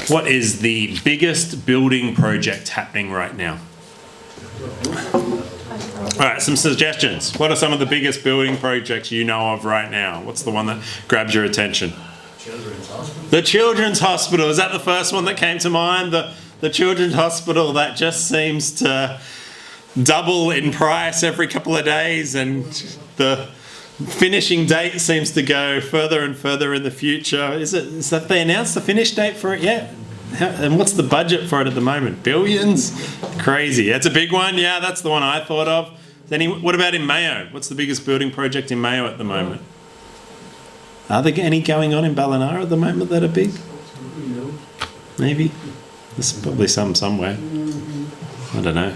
What is the biggest building project happening right now? All right, some suggestions. What are some of the biggest building projects you know of right now? What's the one that grabs your attention? Children's Hospital. The Children's Hospital. Is that the first one that came to mind? The Children's Hospital that just seems to double in price every couple of days, and the finishing date seems to go further and further in the future. Is that they announced the finish date for it yet? And what's the budget for it at the moment? Billions? Crazy. That's a big one. Yeah, that's the one I thought of. What about in Mayo? What's the biggest building project in Mayo at the moment? Are there any going on in Ballina at the moment that are big? Maybe. There's probably some somewhere. I don't know.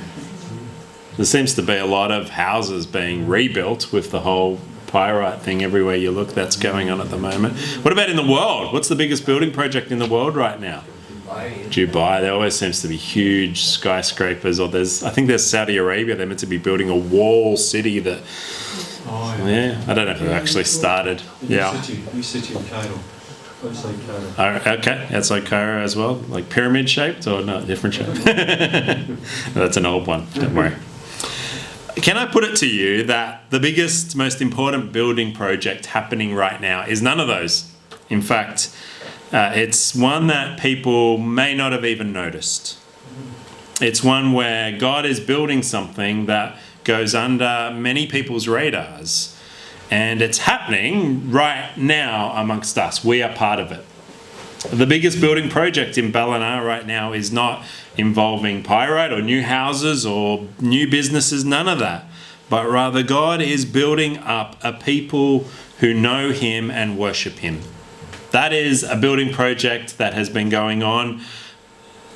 There seems to be a lot of houses being rebuilt with the whole pyrite thing everywhere you look. That's going on at the moment. What about in the world? What's the biggest building project in the world right now? Dubai. There always seems to be huge skyscrapers, or I think there's Saudi Arabia. They're meant to be building a wall city that. Yeah, I don't know if it actually started. New city in Cairo. Outside Cairo. Okay, outside Cairo as well, like pyramid shaped or not, different shape. That's an old one. Don't worry. Can I put it to you that the biggest, most important building project happening right now is none of those? In fact, it's one that people may not have even noticed. It's one where God is building something that goes under many people's radars. And it's happening right now amongst us. We are part of it. The biggest building project in Ballina right now is not involving pyrite or new houses or new businesses, none of that. But rather God is building up a people who know Him and worship Him. That is a building project that has been going on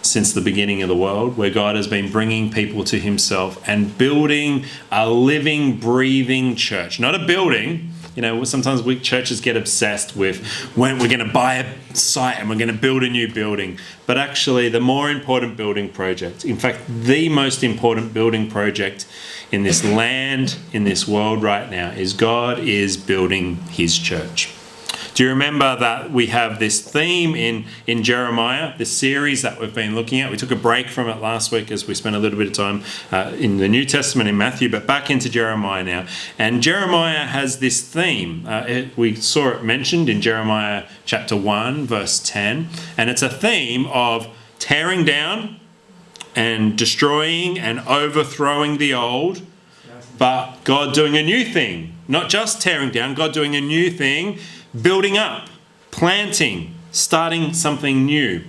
since the beginning of the world, where God has been bringing people to Himself and building a living, breathing church. Not a building. You know, sometimes churches get obsessed with when we're going to buy a site and we're going to build a new building. But actually, the more important building project, in fact, the most important building project in this land, in this world right now, is God is building His church. Do you remember that we have this theme in Jeremiah, this series that we've been looking at? We took a break from it last week as we spent a little bit of time in the New Testament in Matthew, but back into Jeremiah now. And Jeremiah has this theme. We saw it mentioned in Jeremiah chapter 1, verse 10. And it's a theme of tearing down and destroying and overthrowing the old, but God doing a new thing. Not just tearing down, God doing a new thing, building up, planting, starting something new.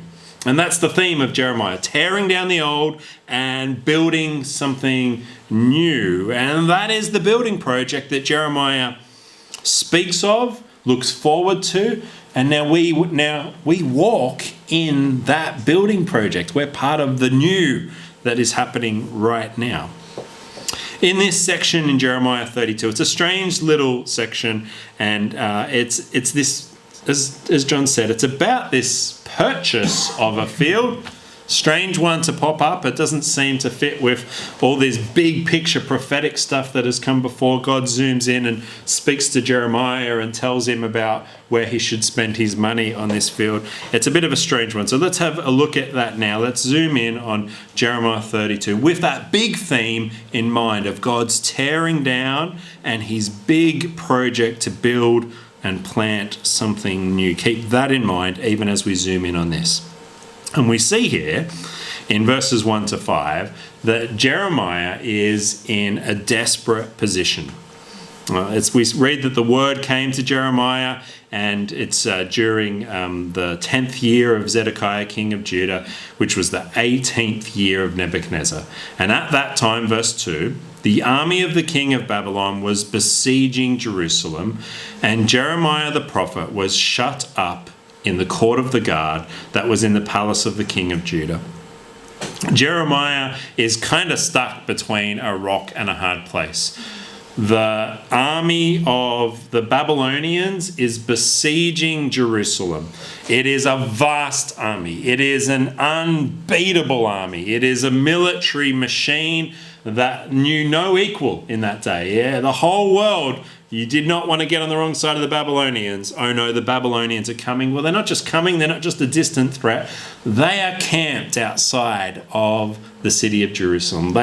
And that's the theme of Jeremiah, tearing down the old and building something new. And that is the building project that Jeremiah speaks of, looks forward to, and now we walk in that building project. We're part of the new that is happening right now. In this section in Jeremiah 32, it's a strange little section, and it's this, as John said, it's about this purchase of a field. Strange one to pop up. It doesn't seem to fit with all this big picture prophetic stuff that has come before. God zooms in and speaks to Jeremiah and tells him about where he should spend his money on this field. It's a bit of a strange one. So let's have a look at that now. Let's zoom in on Jeremiah 32 with that big theme in mind of God's tearing down and His big project to build and plant something new. Keep that in mind even as we zoom in on this. And we see here in verses 1 to 5 that Jeremiah is in a desperate position. We read that the word came to Jeremiah, and it's during the 10th year of Zedekiah, king of Judah, which was the 18th year of Nebuchadnezzar. And at that time, verse 2, the army of the king of Babylon was besieging Jerusalem, and Jeremiah the prophet was shut up in the court of the guard that was in the palace of the king of Judah. Jeremiah is kind of stuck between a rock and a hard place. The army of the Babylonians is besieging Jerusalem. It is a vast army. It is an unbeatable army. It is a military machine that knew no equal in that day. Yeah, the whole world You did not want to get on the wrong side of the Babylonians. Oh no, the Babylonians are coming. Well, they're not just coming, they're not just a distant threat. They are camped outside of the city of Jerusalem.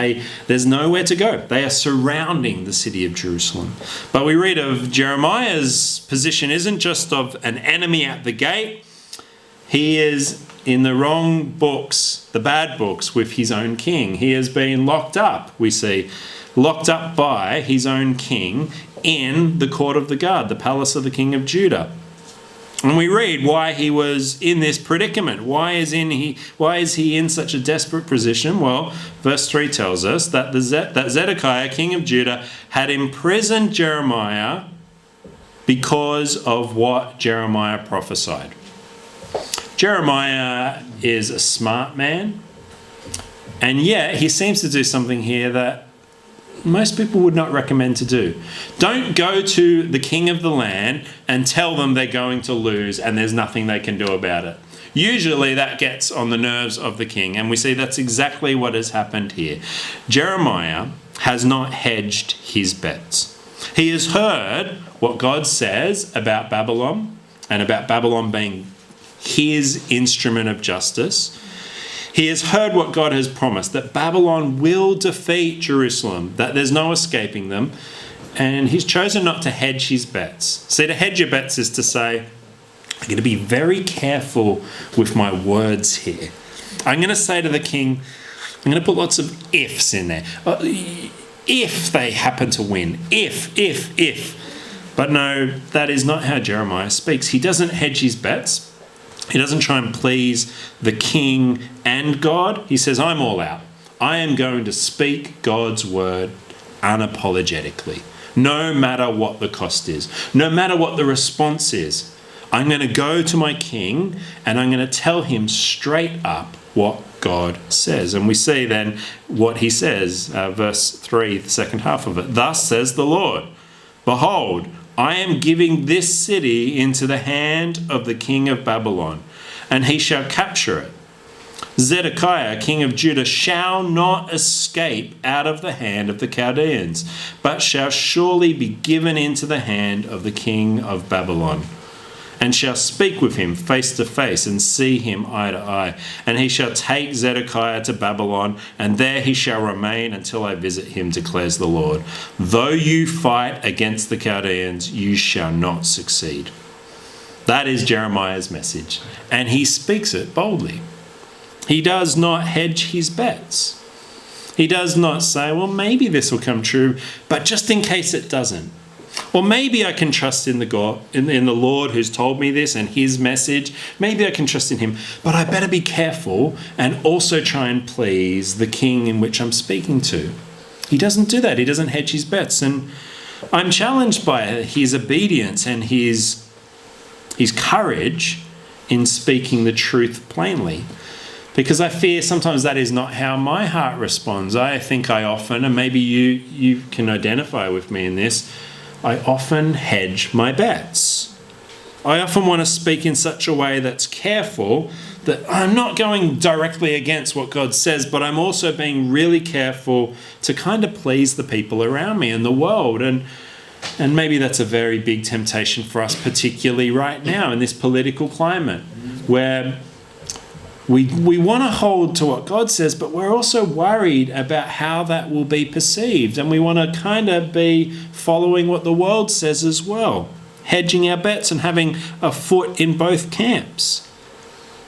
There's nowhere to go. They are surrounding the city of Jerusalem. But we read of Jeremiah's position isn't just of an enemy at the gate. He is in the wrong books, the bad books, with his own king. He has been locked up, we see, locked up by his own king in the court of the guard, the palace of the king of Judah. And we read why he was in this predicament. Why is he in such a desperate position? Well, verse 3 tells us that Zedekiah, king of Judah, had imprisoned Jeremiah because of what Jeremiah prophesied. Jeremiah is a smart man, and yet he seems to do something here that most people would not recommend to do. Don't go to the king of the land and tell them they're going to lose and there's nothing they can do about it. Usually that gets on the nerves of the king, and we see that's exactly what has happened here. Jeremiah has not hedged his bets. He has heard what God says about Babylon and about Babylon being his instrument of justice. He has heard what God has promised, that Babylon will defeat Jerusalem, that there's no escaping them, and he's chosen not to hedge his bets. See, to hedge your bets is to say, I'm going to be very careful with my words here. I'm going to say to the king, I'm going to put lots of ifs in there. If they happen to win, if. But no, that is not how Jeremiah speaks. He doesn't hedge his bets. He doesn't try and please the king and God. He says, I'm all out. I am going to speak God's word unapologetically, no matter what the cost is, no matter what the response is. I'm going to go to my king and I'm going to tell him straight up what God says. And we see then what he says, verse 3, the second half of it. Thus says the Lord, behold, I am giving this city into the hand of the king of Babylon, and he shall capture it. Zedekiah, king of Judah, shall not escape out of the hand of the Chaldeans, but shall surely be given into the hand of the king of Babylon, and shall speak with him face to face and see him eye to eye. And he shall take Zedekiah to Babylon, and there he shall remain until I visit him, declares the Lord. Though you fight against the Chaldeans, you shall not succeed. That is Jeremiah's message, and he speaks it boldly. He does not hedge his bets. He does not say, well, maybe this will come true, but just in case it doesn't. Or maybe I can trust in the Lord who's told me this and his message. Maybe I can trust in him, but I better be careful and also try and please the king in which I'm speaking to. He doesn't do that. He doesn't hedge his bets. And I'm challenged by his obedience and his courage in speaking the truth plainly, because I fear sometimes that is not how my heart responds. I think I often, and maybe you can identify with me in this, I often hedge my bets. I often want to speak in such a way that's careful, that I'm not going directly against what God says, but I'm also being really careful to kind of please the people around me and the world. And maybe that's a very big temptation for us, particularly right now in this political climate, where we want to hold to what God says, but we're also worried about how that will be perceived. And we want to kind of be following what the world says as well, hedging our bets and having a foot in both camps.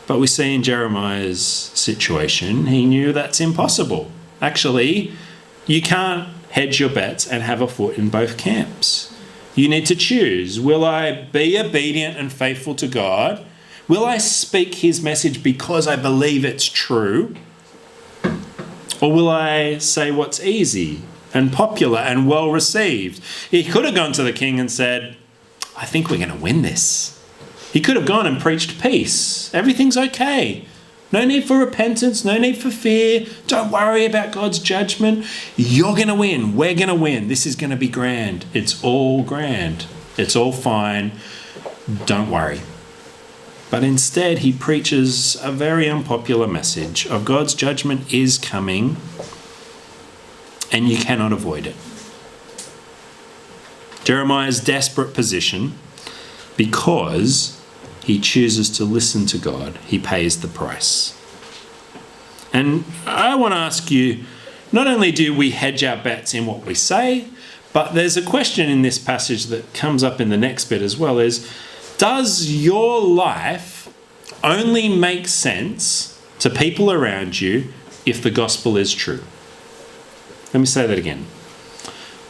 But we see in Jeremiah's situation, he knew that's impossible. Actually, you can't hedge your bets and have a foot in both camps. You need to choose. Will I be obedient and faithful to God? Will I speak his message because I believe it's true? Or will I say what's easy and popular and well received? He could have gone to the king and said, I think we're going to win this. He could have gone and preached peace. Everything's okay. No need for repentance, no need for fear. Don't worry about God's judgment. You're going to win. We're going to win. This is going to be grand. It's all grand. It's all fine. Don't worry. But instead, he preaches a very unpopular message of God's judgment is coming and you cannot avoid it. Jeremiah's desperate position, because he chooses to listen to God, he pays the price. And I want to ask you, not only do we hedge our bets in what we say, but there's a question in this passage that comes up in the next bit as well, is, does your life only make sense to people around you if the gospel is true? Let me say that again.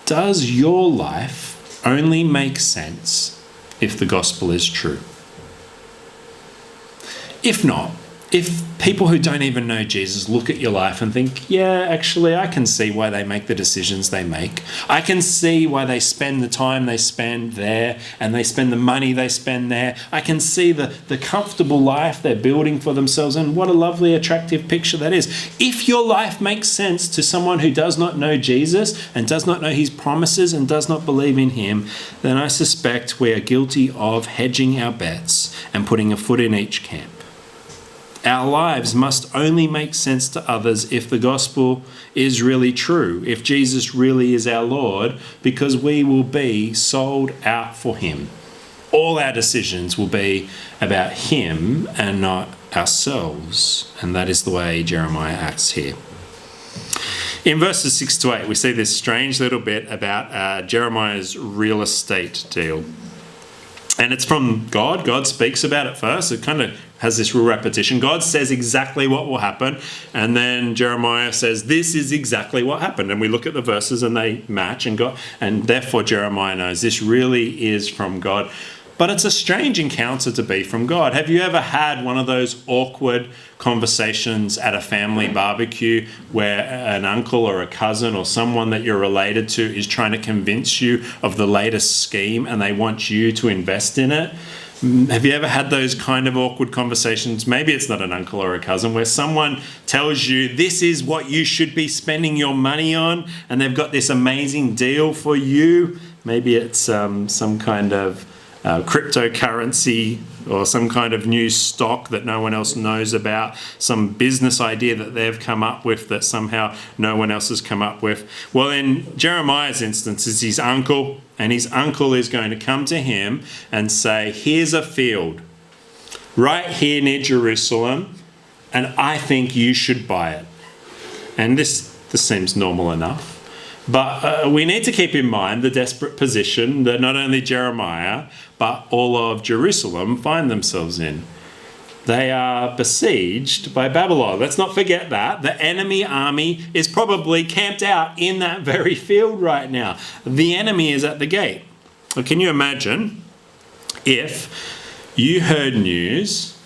Does your life only make sense if the gospel is true? If not, if people who don't even know Jesus look at your life and think, yeah, actually, I can see why they make the decisions they make. I can see why they spend the time they spend there and they spend the money they spend there. I can see the comfortable life they're building for themselves, and what a lovely, attractive picture that is. If your life makes sense to someone who does not know Jesus and does not know his promises and does not believe in him, then I suspect we are guilty of hedging our bets and putting a foot in each camp. Our lives must only make sense to others if the gospel is really true, if Jesus really is our Lord, because we will be sold out for him. All our decisions will be about him and not ourselves. And that is the way Jeremiah acts here. In verses 6 to 8, we see this strange little bit about Jeremiah's real estate deal. And it's from God. God speaks about it first. It kind of has this real repetition. God says exactly what will happen. And then Jeremiah says, this is exactly what happened. And we look at the verses and they match. And therefore Jeremiah knows this really is from God. But it's a strange encounter to be from God. Have you ever had one of those awkward conversations at a family barbecue where an uncle or a cousin or someone that you're related to is trying to convince you of the latest scheme and they want you to invest in it? Have you ever had those kind of awkward conversations? Maybe it's not an uncle or a cousin, where someone tells you this is what you should be spending your money on and they've got this amazing deal for you. Maybe it's some kind of cryptocurrency or some kind of new stock that no one else knows about, some business idea that they've come up with that somehow no one else has come up with. Well, in Jeremiah's instance, it's his uncle, and his uncle is going to come to him and say, here's a field right here near Jerusalem, and I think you should buy it. And this seems normal enough. But we need to keep in mind the desperate position that not only Jeremiah, but all of Jerusalem find themselves in. They are besieged by Babylon. Let's not forget that. The enemy army is probably camped out in that very field right now. The enemy is at the gate. Well, can you imagine if you heard news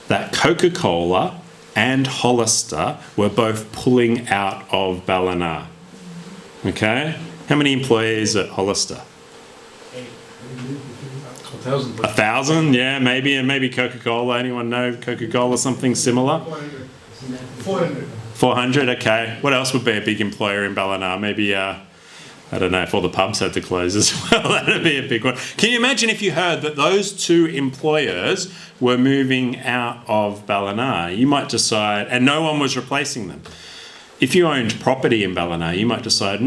that Coca-Cola and Hollister were both pulling out of Ballina? Okay, how many employees at Hollister? 1,000. 1,000, yeah, maybe, and maybe Coca-Cola. Anyone know Coca-Cola, something similar? 400. 400, okay. What else would be a big employer in Ballina? Maybe, I don't know, if all the pubs had to close as well, that'd be a big one. Can you imagine if you heard that those two employers were moving out of Ballina? You might decide, and no one was replacing them. If you owned property in Ballina, you might decide, I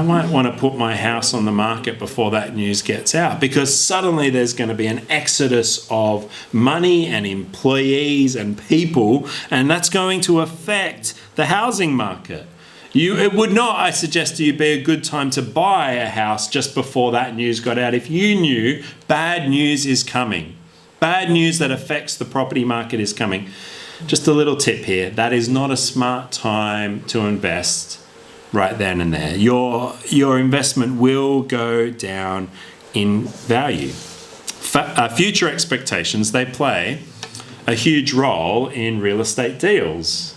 might want to put my house on the market before that news gets out, because suddenly there's going to be an exodus of money and employees and people, and that's going to affect the housing market. It would not, I suggest to you, be a good time to buy a house just before that news got out if you knew bad news is coming. Bad news that affects the property market is coming. Just a little tip here, that is not a smart time to invest right then and there. Your investment will go down in value. Future expectations, they play a huge role in real estate deals.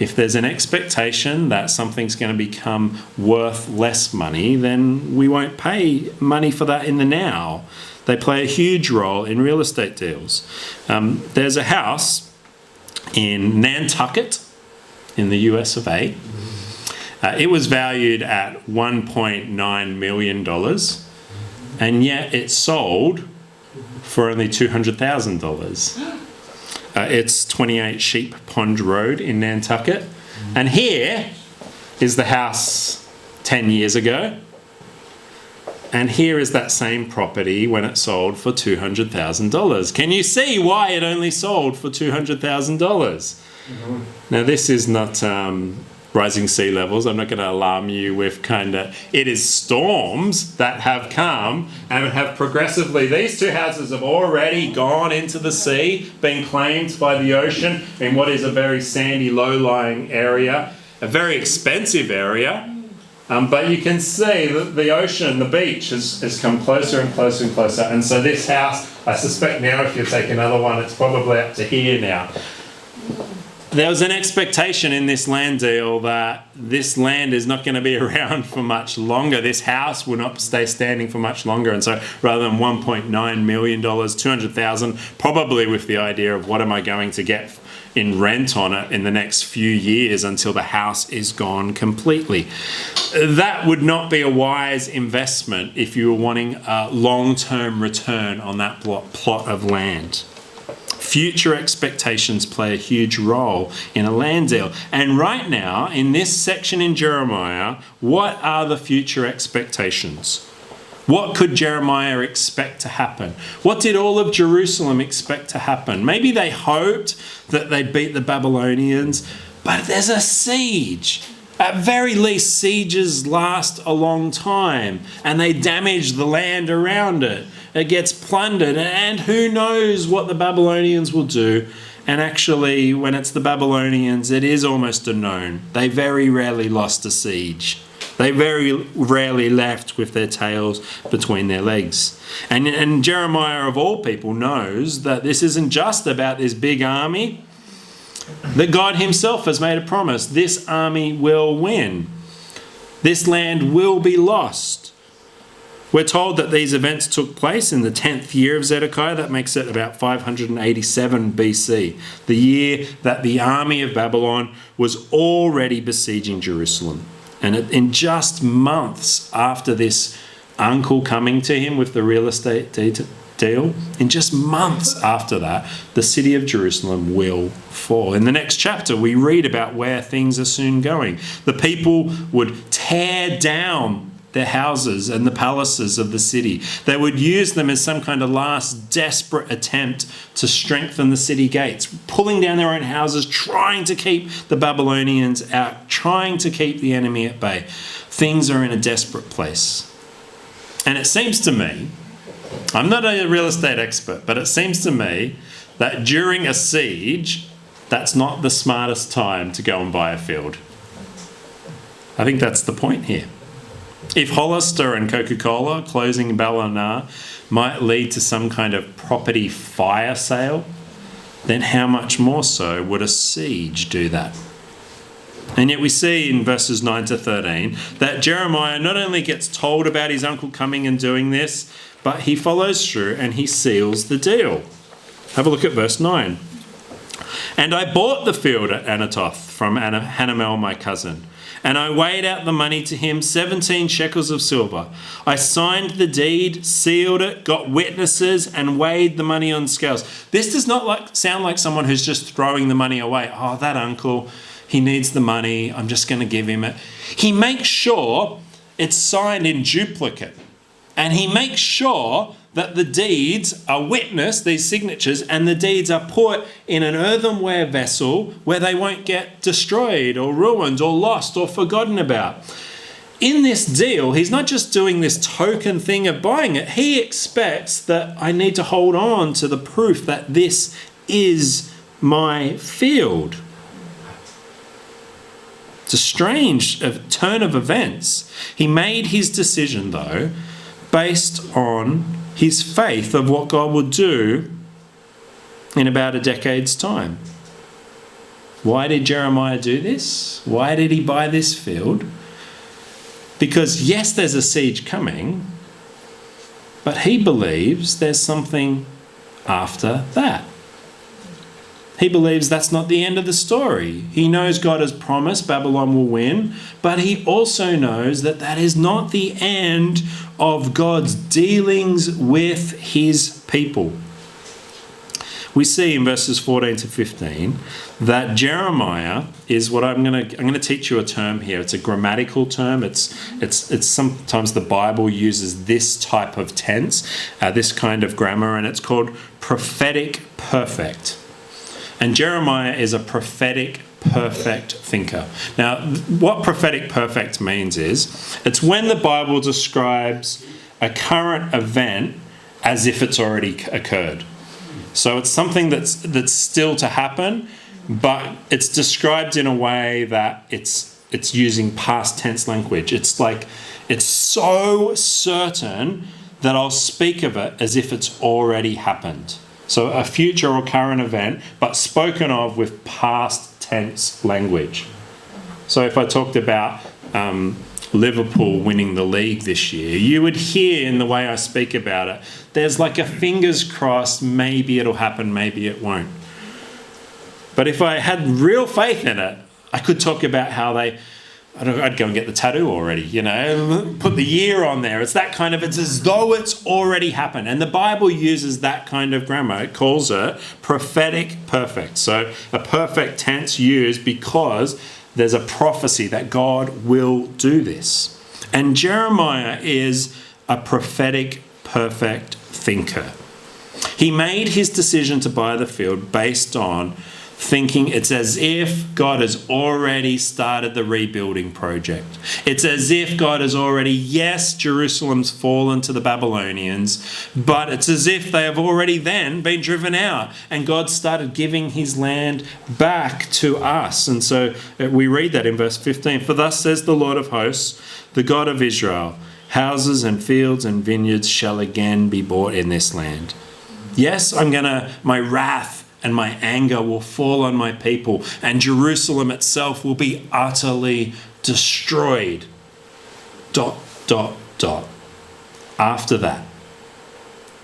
If there's an expectation that something's going to become worth less money, then we won't pay money for that in the now. They play a huge role in real estate deals. There's a house in Nantucket in the US of A. It was valued at $1.9 million, and yet it sold for only $200,000. It's 28 Sheep Pond Road in Nantucket. And here is the house 10 years ago. And here is that same property when it sold for $200,000. Can you see why it only sold for $200,000? Now, this is not rising sea levels. I'm not going to alarm you with it is storms that have come and have progressively, these two houses have already gone into the sea, been claimed by the ocean in what is a very sandy, low-lying area, a very expensive area. But you can see that the ocean, the beach, has come closer and closer and closer. And so this house, I suspect now if you take another one, it's probably up to here now. There was an expectation in this land deal that this land is not going to be around for much longer. This house will not stay standing for much longer. And so rather than $1.9 million, $200,000, probably with the idea of what am I going to get in rent on it in the next few years until the house is gone completely. That would not be a wise investment if you were wanting a long-term return on that plot of land. Future expectations play a huge role in a land deal. And right now, in this section in Jeremiah, what are the future expectations? What could Jeremiah expect to happen? What did all of Jerusalem expect to happen? Maybe they hoped that they'd beat the Babylonians, but there's a siege. At very least, sieges last a long time, and they damage the land around it. It gets plundered, and who knows what the Babylonians will do. And actually, when it's the Babylonians, it is almost a known. They very rarely lost a siege. They very rarely left with their tails between their legs. And Jeremiah, of all people, knows that this isn't just about this big army, that God himself has made a promise. This army will win. This land will be lost. We're told that these events took place in the 10th year of Zedekiah. That makes it about 587 BC, the year that the army of Babylon was already besieging Jerusalem. And in just months after this uncle coming to him with the real estate deal, in just months after that, the city of Jerusalem will fall. In the next chapter, we read about where things are soon going. The people would tear down their houses and the palaces of the city. They would use them as some kind of last desperate attempt to strengthen the city gates, pulling down their own houses, trying to keep the Babylonians out, trying to keep the enemy at bay. Things are in a desperate place. And it seems to me, I'm not a real estate expert, but it seems to me that during a siege, that's not the smartest time to go and buy a field. I think that's the point here. If Hollister and Coca-Cola closing Ballina might lead to some kind of property fire sale, then how much more so would a siege do that? And yet we see in verses 9 to 13 that Jeremiah not only gets told about his uncle coming and doing this, but he follows through and he seals the deal. Have a look at verse 9. And I bought the field at Anatoth from Hanamel my cousin, and I weighed out the money to him, 17 shekels of silver. I signed the deed, sealed it, got witnesses, and weighed the money on scales. This does not sound like someone who's just throwing the money away. Oh, that uncle, he needs the money. I'm just going to give him it. He makes sure it's signed in duplicate. And he makes sure that the deeds are witnessed, these signatures, and the deeds are put in an earthenware vessel where they won't get destroyed or ruined or lost or forgotten about. In this deal, he's not just doing this token thing of buying it. He expects that I need to hold on to the proof that this is my field. It's a strange turn of events. He made his decision, though, based on his faith of what God would do in about a decade's time. Why did Jeremiah do this? Why did he buy this field? Because yes, there's a siege coming, but he believes there's something after that. He believes that's not the end of the story. He knows God has promised Babylon will win, but he also knows that that is not the end of God's dealings with his people. we see in verses 14 to 15 that Jeremiah is what I'm going to teach you a term here. It's a grammatical term. It's sometimes the Bible uses this type of tense, this kind of grammar, and it's called prophetic perfect. And Jeremiah is a prophetic perfect thinker. Now, what prophetic perfect means is it's when the Bible describes a current event as if it's already occurred. So it's something that's still to happen, but it's described in a way that it's using past tense language. It's like it's so certain that I'll speak of it as if it's already happened. So a future or current event, but spoken of with past tense language. So if I talked about Liverpool winning the league this year, you would hear in the way I speak about it, there's like a fingers crossed, maybe it'll happen, maybe it won't. But if I had real faith in it, I could talk about how I'd go and get the tattoo already, put the year on there. It's as though it's already happened. And the Bible uses that kind of grammar. It calls it prophetic perfect. So a perfect tense used because there's a prophecy that God will do this. And Jeremiah is a prophetic perfect thinker. He made his decision to buy the field based on thinking it's as if God has already started the rebuilding project. It's as if God has already, yes, Jerusalem's fallen to the Babylonians, but it's as if they have already then been driven out and God started giving his land back to us. And so we read that in verse 15. For thus says the Lord of hosts, the God of Israel, houses and fields and vineyards shall again be bought in this land. Yes, my wrath and my anger will fall on my people, and Jerusalem itself will be utterly destroyed. ... After that,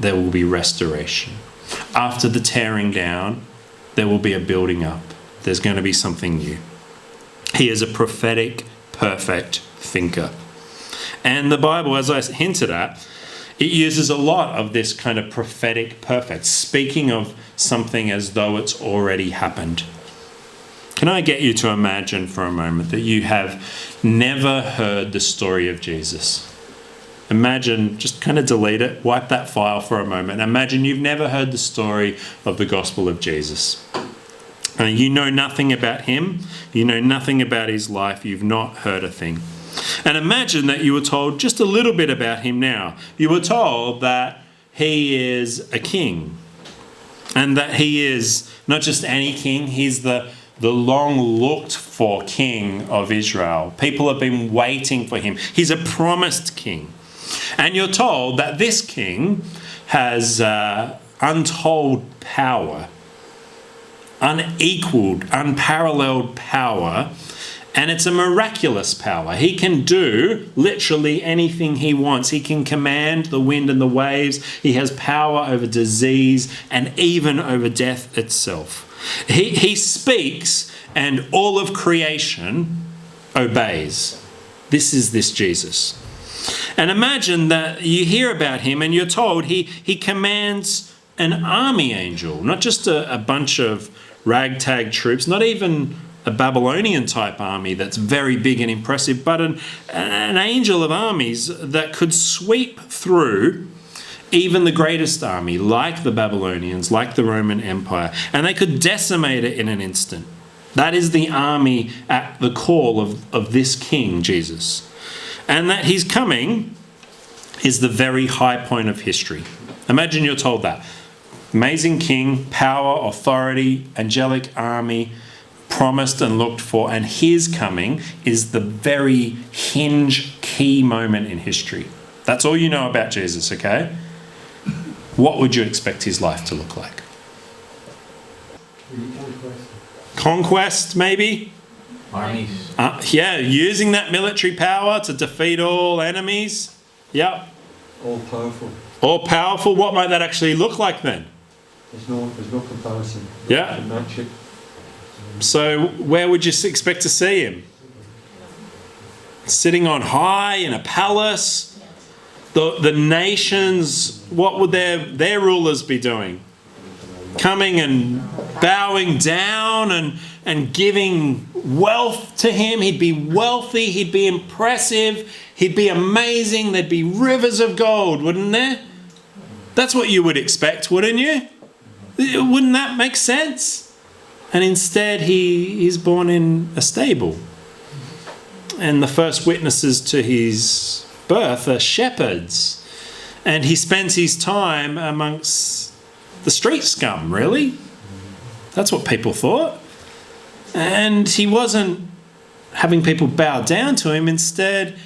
there will be restoration. After the tearing down, there will be a building up. There's going to be something new. He is a prophetic, perfect thinker. And the Bible, as I hinted at, it uses a lot of this kind of prophetic perfect, speaking of something as though it's already happened. Can I get you to imagine for a moment that you have never heard the story of Jesus? Imagine, just kind of delete it, wipe that file for a moment. Imagine you've never heard the story of the gospel of Jesus. And you know nothing about him, you know nothing about his life, you've not heard a thing. And imagine that you were told just a little bit about him now. You were told that he is a king, and that he is not just any king, he's the long looked for king of Israel. People have been waiting for him. He's a promised king. And you're told that this king has untold power, unequaled, unparalleled power, and it's a miraculous power. He can do literally anything he wants. He can command the wind and the waves. He has power over disease and even over death itself. He speaks and all of creation obeys. This is this Jesus. And imagine that you hear about him and you're told he commands an army angel, not just a bunch of ragtag troops, not even a Babylonian type army that's very big and impressive, but an angel of armies that could sweep through even the greatest army, like the Babylonians, like the Roman Empire, and they could decimate it in an instant. That is the army at the call of this king, Jesus. And that he's coming is the very high point of history. Imagine you're told that. Amazing king, power, authority, angelic army, promised and looked for, and his coming is the very hinge key moment in history. That's all you know about Jesus, okay? What would you expect his life to look like? Conquest, maybe? Armies. Yeah, using that military power to defeat all enemies. Yep. All powerful. All powerful. What might that actually look like then? There's no comparison. Yeah. To match it. So where would you expect to see him? Sitting on high in a palace? The nations, what would their rulers be doing? coming and bowing down and giving wealth to him. He'd be wealthy, he'd be impressive, he'd be amazing. There'd be rivers of gold, wouldn't there? That's what you would expect, wouldn't you? Wouldn't that make sense? And instead he's born in a stable. And the first witnesses to his birth are shepherds. And he spends his time amongst the street scum, really. That's what people thought. And he wasn't having people bow down to him. Instead,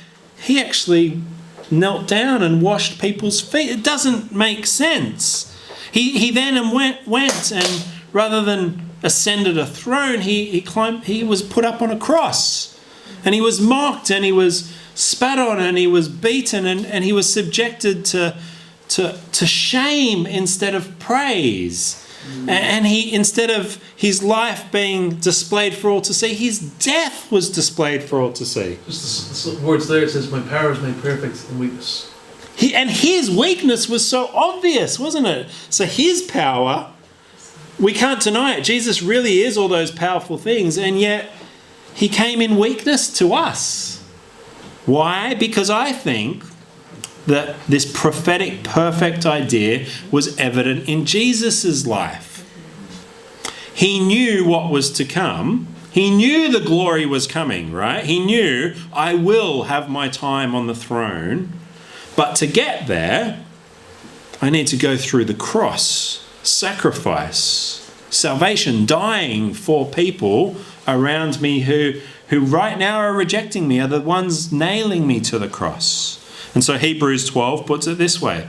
he actually knelt down and washed people's feet. It doesn't make sense. He then went and rather than ascended a throne, he was put up on a cross. And he was mocked and he was spat on and he was beaten and he was subjected to shame instead of praise. And he, instead of his life being displayed for all to see, his death was displayed for all to see. Just the words there, it says, "My power is made perfect in weakness." And his weakness was so obvious, wasn't it? So his power, we can't deny it. Jesus really is all those powerful things, and yet he came in weakness to us. Why? Because I think that this prophetic perfect idea was evident in Jesus' life. He knew what was to come. He knew the glory was coming, right? He knew, I will have my time on the throne. But to get there, I need to go through the cross, sacrifice, salvation, dying for people around me who right now are rejecting me, are the ones nailing me to the cross. And so Hebrews 12 puts it this way.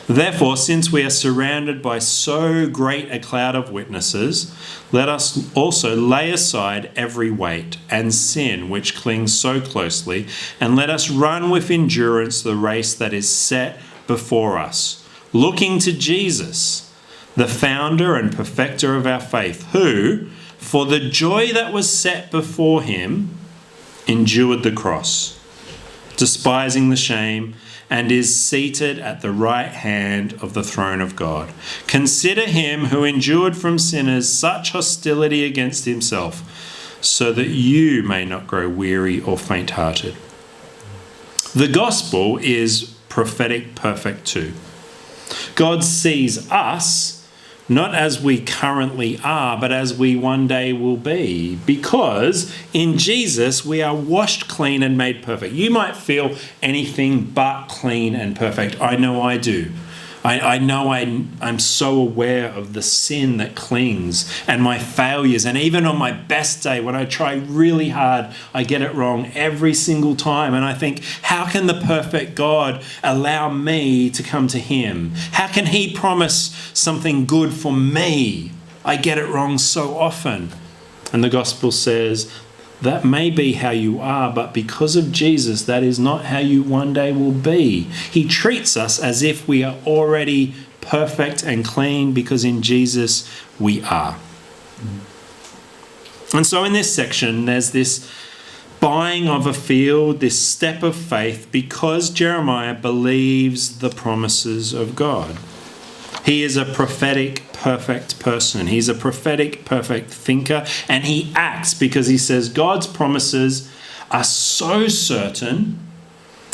Therefore, since we are surrounded by so great a cloud of witnesses, let us also lay aside every weight and sin which clings so closely, and let us run with endurance the race that is set before us, looking to Jesus, the founder and perfecter of our faith, who, for the joy that was set before him, endured the cross, despising the shame, and is seated at the right hand of the throne of God. Consider him who endured from sinners such hostility against himself, so that you may not grow weary or faint-hearted. The gospel is prophetic perfect too. God sees us not as we currently are, but as we one day will be. Because in Jesus, we are washed clean and made perfect. You might feel anything but clean and perfect. I know I do. I know I'm so aware of the sin that clings and my failures. And even on my best day, when I try really hard, I get it wrong every single time. And I think, how can the perfect God allow me to come to him? How can he promise something good for me? I get it wrong so often. And the gospel says, that may be how you are, but because of Jesus, that is not how you one day will be. He treats us as if we are already perfect and clean, because in Jesus we are. And so in this section, there's this buying of a field, this step of faith, because Jeremiah believes the promises of God. He is a prophetic, perfect person. He's a prophetic, perfect thinker, and he acts because he says God's promises are so certain.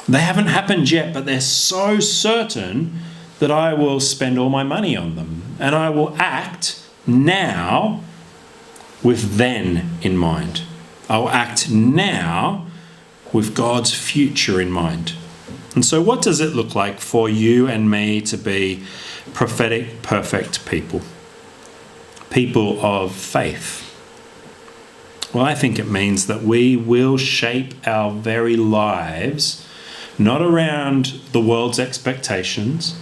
They haven't happened yet, but they're so certain that I will spend all my money on them, and I will act now with then in mind. I'll act now with God's future in mind. And so what does it look like for you and me to be prophetic, perfect people? People of faith. Well, I think it means that we will shape our very lives not around the world's expectations,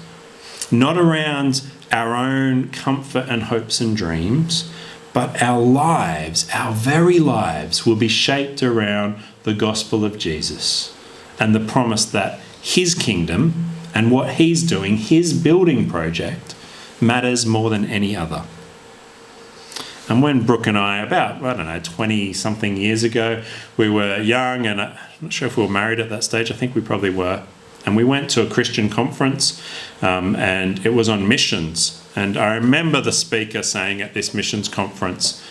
not around our own comfort and hopes and dreams, but our lives, our very lives, will be shaped around the gospel of Jesus and the promise that his kingdom and what he's doing, his building project, matters more than any other. And when Brooke and I, about, 20-something years ago, we were young, and I'm not sure if we were married at that stage. I think we probably were. And we went to a Christian conference, and it was on missions. And I remember the speaker saying at this missions conference,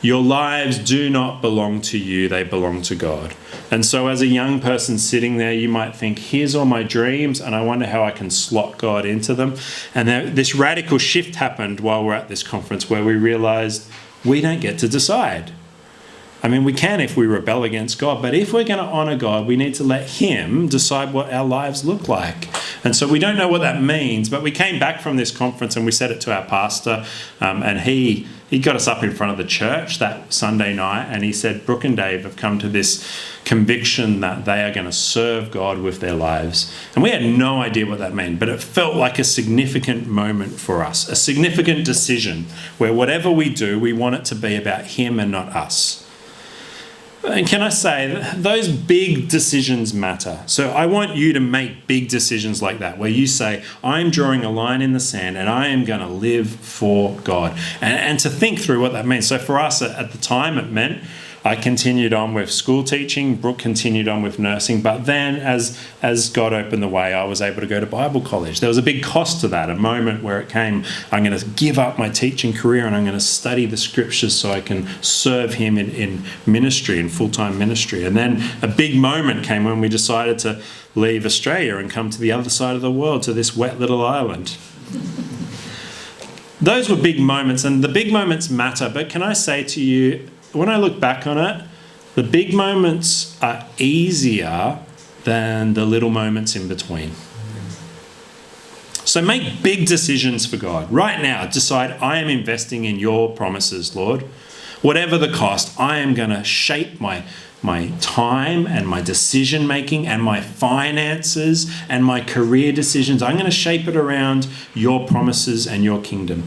"Your lives do not belong to you, they belong to God." And so as a young person sitting there, you might think, here's all my dreams, and I wonder how I can slot God into them. And this radical shift happened while we're at this conference where we realized we don't get to decide. I mean, we can if we rebel against God, but if we're going to honour God, we need to let Him decide what our lives look like. And so we don't know what that means, but we came back from this conference and we said it to our pastor, and he got us up in front of the church that Sunday night, and he said, Brooke and Dave have come to this conviction that they are going to serve God with their lives. And we had no idea what that meant, but it felt like a significant moment for us, a significant decision where whatever we do, we want it to be about Him and not us. And can I say, those big decisions matter. So I want you to make big decisions like that, where you say, I'm drawing a line in the sand and I am going to live for God. And to think through what that means. So for us at the time, it meant I continued on with school teaching, Brooke continued on with nursing, but then as God opened the way, I was able to go to Bible college. There was a big cost to that, a moment where it came, I'm going to give up my teaching career and I'm going to study the scriptures so I can serve Him in ministry, in full-time ministry. And then a big moment came when we decided to leave Australia and come to the other side of the world, to this wet little island. Those were big moments, and the big moments matter, but can I say to you, when I look back on it, the big moments are easier than the little moments in between. So make big decisions for God. Right now, decide, I am investing in your promises, Lord. Whatever the cost, I am going to shape my time and my decision making and my finances and my career decisions. I'm going to shape it around your promises and your kingdom.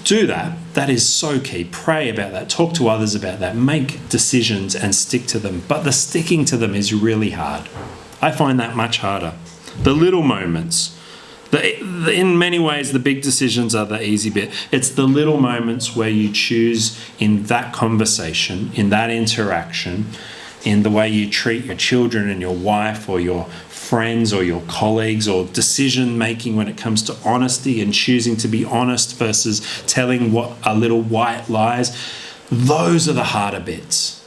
Do that. That is so key. Pray about that. Talk to others about that. Make decisions and stick to them. But the sticking to them is really hard. I find that much harder. The little moments. In many ways, the big decisions are the easy bit. It's the little moments where you choose in that conversation, in that interaction, in the way you treat your children and your wife or your friends or your colleagues, or decision making when it comes to honesty and choosing to be honest versus telling what are little white lies. Those are the harder bits.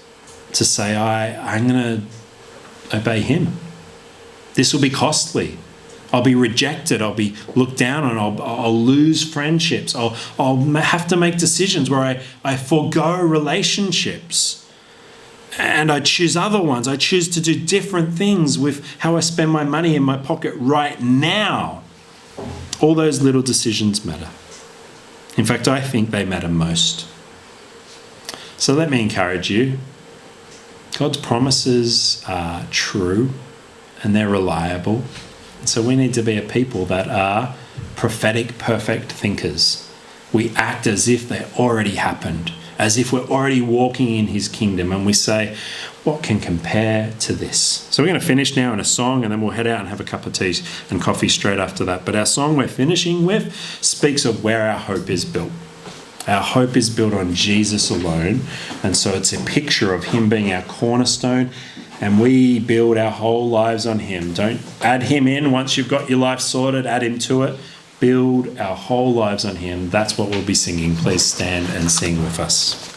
To say, I'm going to obey Him. This will be costly. I'll be rejected. I'll be looked down on. I'll lose friendships. I'll have to make decisions where I forego relationships. And I choose other ones. I choose to do different things with how I spend my money in my pocket right now. All those little decisions matter. In fact, I think they matter most. So let me encourage you. God's promises are true and they're reliable. So we need to be a people that are prophetic, perfect thinkers. We act as if they already happened, as if we're already walking in His kingdom, and we say, what can compare to this? So we're going to finish now in a song, and then we'll head out and have a cup of tea and coffee straight after that. But our song we're finishing with speaks of where our hope is built. Our hope is built on Jesus alone, and so it's a picture of Him being our cornerstone, and we build our whole lives on Him. Don't add Him in once you've got your life sorted, add Him to it. Build our whole lives on Him. That's what we'll be singing. Please stand and sing with us.